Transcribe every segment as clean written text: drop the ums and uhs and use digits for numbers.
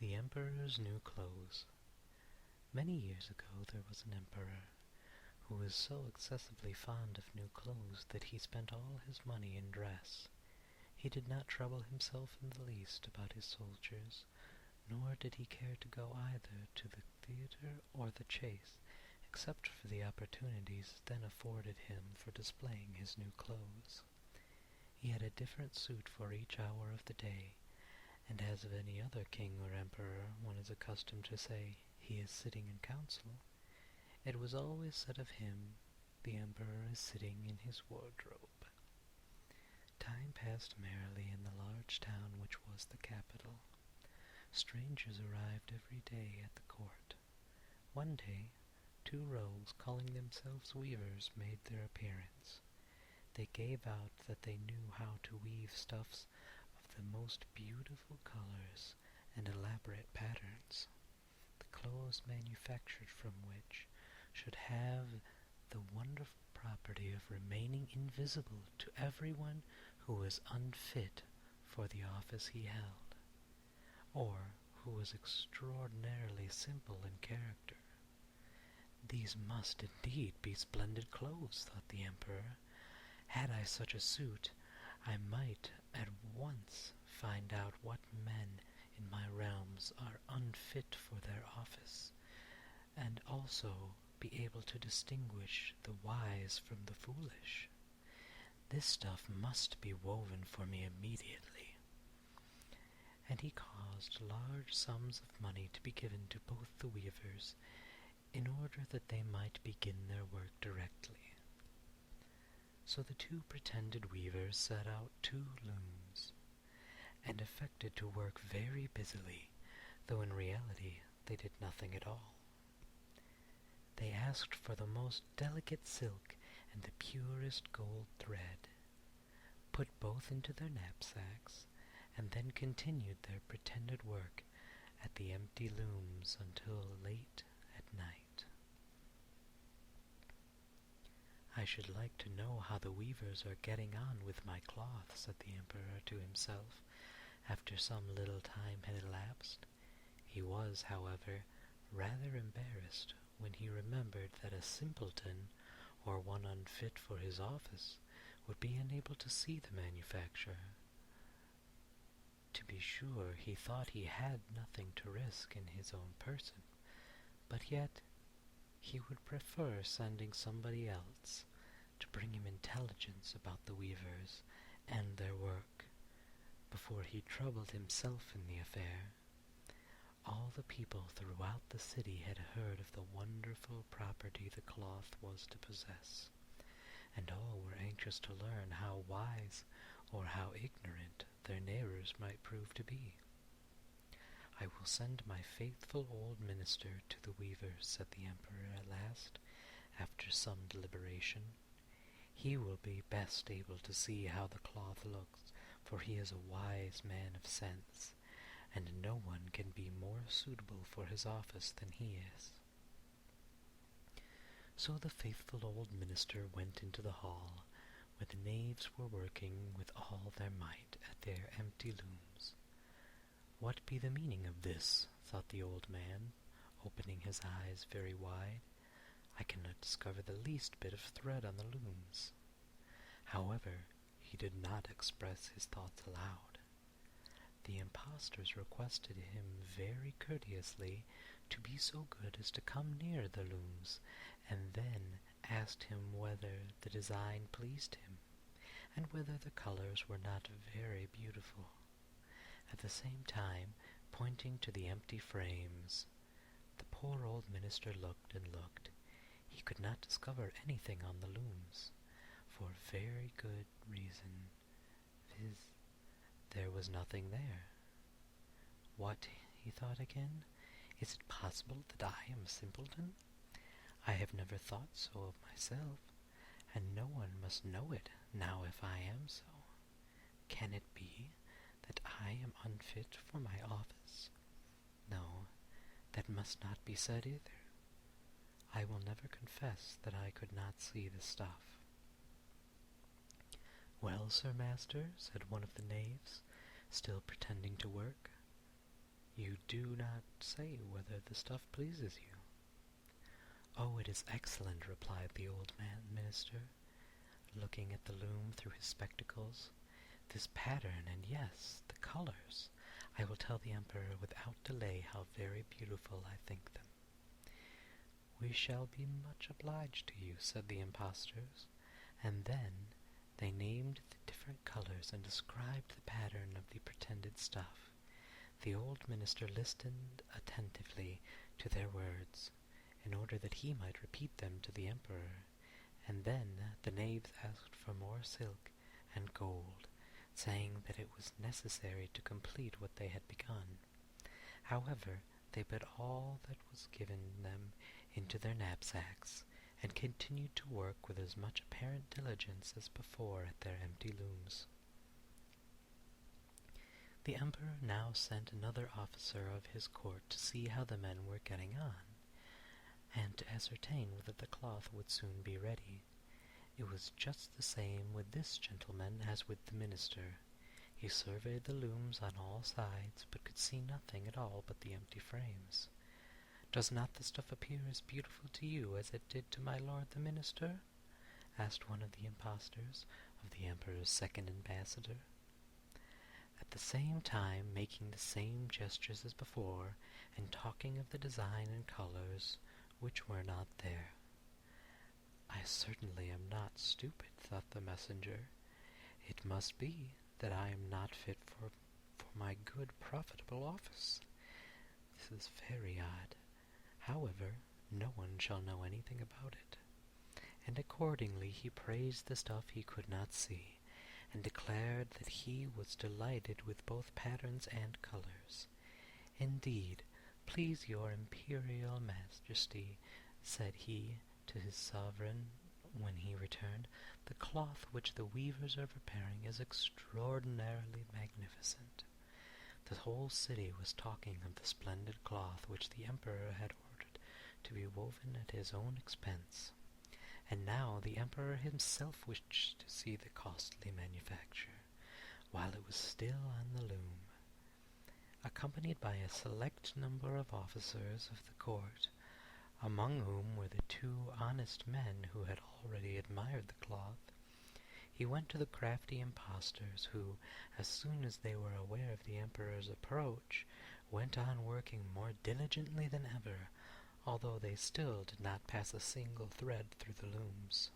The Emperor's New Clothes. Many years ago there was an emperor who was so excessively fond of new clothes that he spent all his money in dress. He did not trouble himself in the least about his soldiers, nor did he care to go either to the theatre or the chase, except for the opportunities then afforded him for displaying his new clothes. He had a different suit for each hour of the day, and as of any other king or emperor one is accustomed to say, "He is sitting in council," it was always said of him, "The emperor is sitting in his wardrobe." Time passed merrily in the large town which was the capital. Strangers arrived every day at the court. One day, two rogues calling themselves weavers made their appearance. They gave out that they knew how to weave stuffs of the most beautiful colors and elaborate patterns, the clothes manufactured from which should have the wonderful property of remaining invisible to everyone who was unfit for the office he held, or who was extraordinarily simple in character. These must indeed be splendid clothes, thought the emperor. Had I such a suit, I might at once find out what men in my realms are unfit for their office, and also be able to distinguish the wise from the foolish. This stuff must be woven for me immediately. And he caused large sums of money to be given to both the weavers, in order that they might begin their work directly. So the two pretended weavers set out 2 looms, and affected to work very busily, though in reality they did nothing at all. They asked for the most delicate silk and the purest gold thread, put both into their knapsacks, and then continued their pretended work at the empty looms until late at night. "I should like to know how the weavers are getting on with my cloth," said the emperor to himself, after some little time had elapsed. He was, however, rather embarrassed when he remembered that a simpleton, or one unfit for his office, would be unable to see the manufacture. To be sure, he thought he had nothing to risk in his own person, but yet he would prefer sending somebody else to bring him intelligence about the weavers and their work, before he troubled himself in the affair. All the people throughout the city had heard of the wonderful property the cloth was to possess, and all were anxious to learn how wise or how ignorant their neighbors might prove to be. "I will send my faithful old minister to the weavers," said the emperor at last, after some deliberation. "He will be best able to see how the cloth looks, for he is a wise man of sense, and no one can be more suitable for his office than he is." So the faithful old minister went into the hall, where the knaves were working with all their might at their empty looms. "What be the meaning of this?" thought the old man, opening his eyes very wide. "I cannot discover the least bit of thread on the looms." However, he did not express his thoughts aloud. The impostors requested him very courteously to be so good as to come near the looms, and then asked him whether the design pleased him, and whether the colors were not very beautiful, at the same time pointing to the empty frames. The poor old minister looked and looked. He could not discover anything on the looms, for very good reason, viz., there was nothing there. "What," he thought again, "is it possible that I am a simpleton? I have never thought so of myself, and no one must know it now if I am so. Can it be that I am unfit for my office? No, that must not be said either. I will never confess that I could not see the stuff." "Well, Sir Master," said one of the knaves, still pretending to work, You do not say whether the stuff pleases you." "Oh, it is excellent," replied the old minister, looking at the loom through his spectacles. "This pattern, and yes, the colors. I will tell the Emperor without delay how very beautiful I think them." "We shall be much obliged to you," said the impostors, and then they named the different colors and described the pattern of the pretended stuff. The old minister listened attentively to their words, in order that he might repeat them to the Emperor, and then the knaves asked for more silk and gold, saying that it was necessary to complete what they had begun. However, they put all that was given them into their knapsacks, and continued to work with as much apparent diligence as before at their empty looms. The Emperor now sent another officer of his court to see how the men were getting on, and to ascertain whether the cloth would soon be ready. It was just the same with this gentleman as with the minister. He surveyed the looms on all sides, but could see nothing at all but the empty frames. "Does not the stuff appear as beautiful to you as it did to my lord the minister?" asked one of the impostors of the Emperor's second ambassador, at the same time making the same gestures as before, and talking of the design and colors which were not there. "I certainly am not stupid," thought the messenger. "It must be that I am not fit for my good, profitable office. This is very odd. However, no one shall know anything about it." And accordingly he praised the stuff he could not see, and declared that he was delighted with both patterns and colors. "Indeed, please your imperial majesty," said he to his sovereign when he returned, "the cloth which the weavers are preparing is extraordinarily magnificent." The whole city was talking of the splendid cloth which the Emperor had ordered to be woven at his own expense, and now the Emperor himself wished to see the costly manufacture, while it was still on the loom. Accompanied by a select number of officers of the court, among whom were the two honest men who had already admired the cloth, he went to the crafty impostors, who, as soon as they were aware of the Emperor's approach, went on working more diligently than ever, although they still did not pass a single thread through the looms.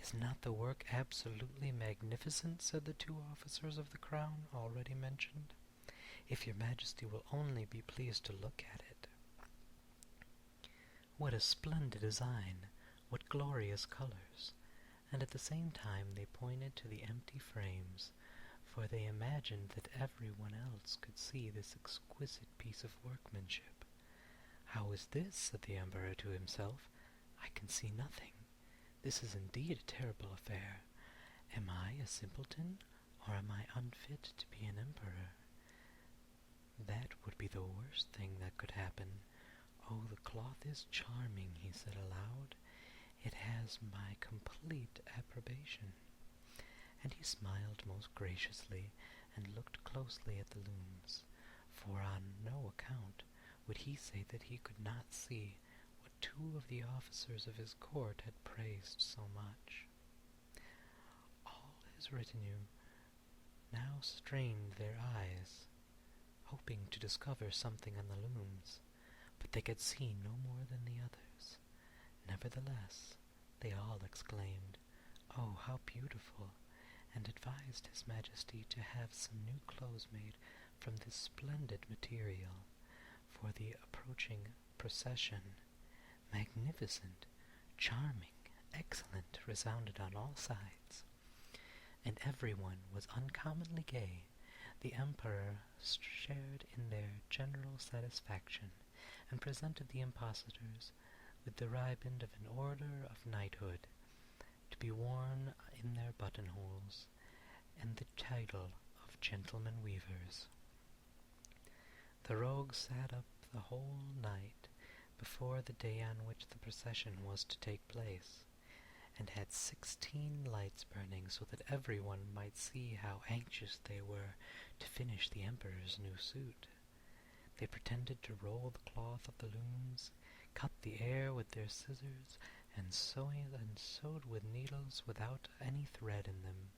"Is not the work absolutely magnificent?" said the two officers of the crown already mentioned. "If your majesty will only be pleased to look at it. What a splendid design! What glorious colors!" And at the same time they pointed to the empty frames, for they imagined that everyone else could see this exquisite piece of workmanship. "How is this?" said the Emperor to himself. "I can see nothing. This is indeed a terrible affair. Am I a simpleton, or am I unfit to be an emperor? That would be the worst thing that could happen. Oh, the cloth is charming," he said aloud. "It has my complete approbation." And he smiled most graciously, and looked closely at the looms, for on no account would he say that he could not see what two of the officers of his court had praised so much. All his retinue now strained their eyes, hoping to discover something on the looms, but they could see no more than the others. Nevertheless, they all exclaimed, "Oh, how beautiful!" and advised his majesty to have some new clothes made from this splendid material for the approaching procession. "Magnificent, charming, excellent," resounded on all sides, and everyone was uncommonly gay. The Emperor shared in their general satisfaction, and presented the impostors with the riband of an order of knighthood, to be worn in their buttonholes, and the title of gentlemen weavers. The rogues sat up the whole night before the day on which the procession was to take place, and had 16 lights burning, so that everyone might see how anxious they were to finish the Emperor's new suit. They pretended to roll the cloth of the looms, cut the air with their scissors, and sewed with needles without any thread in them.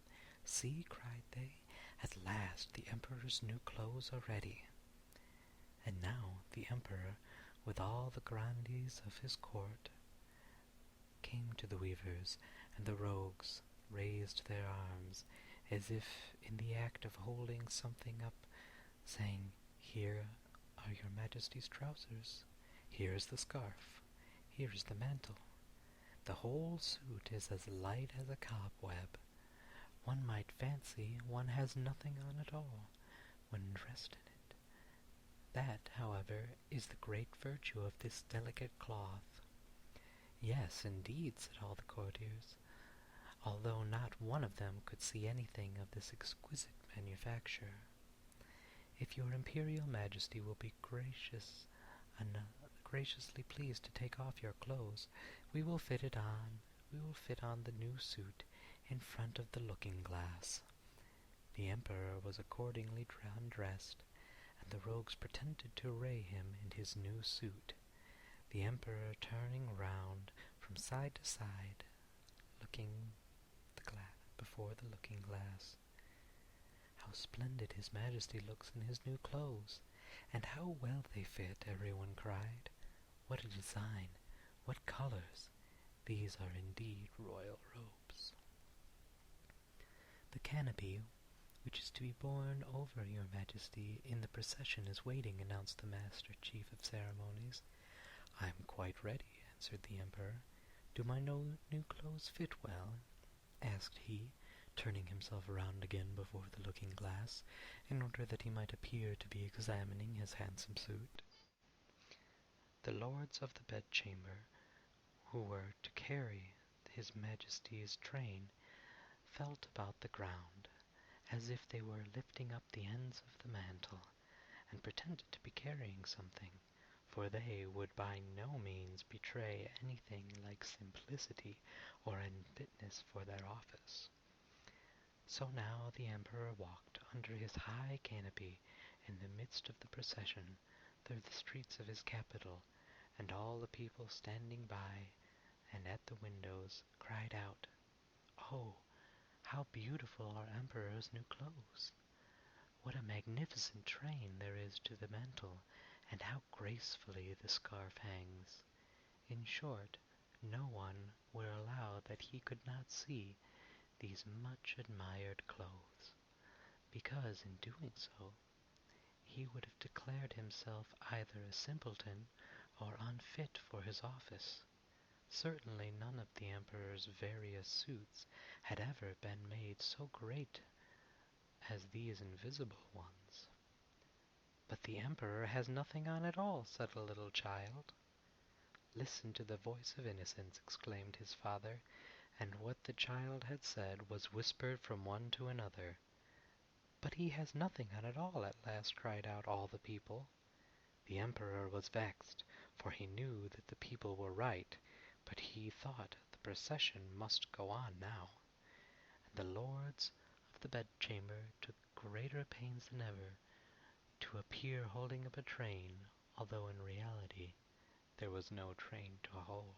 "See," cried they, "at last the Emperor's new clothes are ready." And now the Emperor, with all the grandees of his court, came to the weavers, and the rogues raised their arms, as if in the act of holding something up, saying, "Here are your Majesty's trousers, here is the scarf, here is the mantle. The whole suit is as light as a cobweb. One might fancy one has nothing on at all when dressed in it. That, however, is the great virtue of this delicate cloth." "Yes, indeed," said all the courtiers, although not one of them could see anything of this exquisite manufacture. "If your Imperial Majesty will be graciously pleased to take off your clothes, we will fit on the new suit in front of the looking-glass." The Emperor was accordingly undressed, and the rogues pretended to array him in his new suit, the Emperor turning round from side to side, looking before the looking-glass. "How splendid His Majesty looks in his new clothes, and how well they fit!" everyone cried. "What a design! What colours! These are indeed royal robes." "The canopy which is to be borne over your Majesty in the procession is waiting," announced the Master Chief of Ceremonies. "I am quite ready," answered the Emperor. "Do my new clothes fit well?" asked he, turning himself round again before the looking-glass, in order that he might appear to be examining his handsome suit. The lords of the bedchamber, who were to carry His Majesty's train, felt about the ground, as if they were lifting up the ends of the mantle, and pretended to be carrying something, for they would by no means betray anything like simplicity or unfitness for their office. So now the Emperor walked under his high canopy in the midst of the procession through the streets of his capital, and all the people standing by and at the windows cried out, "Oh, how beautiful our Emperor's new clothes! What a magnificent train there is to the mantle, and how gracefully the scarf hangs!" In short, no one would allow that he could not see these much admired clothes, because in doing so he would have declared himself either a simpleton or unfit for his office. Certainly none of the Emperor's various suits had ever been made so great as these invisible ones. "But the Emperor has nothing on at all," said a little child. "Listen to the voice of innocence," exclaimed his father, and what the child had said was whispered from one to another. "But he has nothing on at all," at last cried out all the people. The Emperor was vexed, for he knew that the people were right, but he thought the procession must go on now, and the lords of the bedchamber took greater pains than ever to appear holding up a train, although in reality there was no train to hold.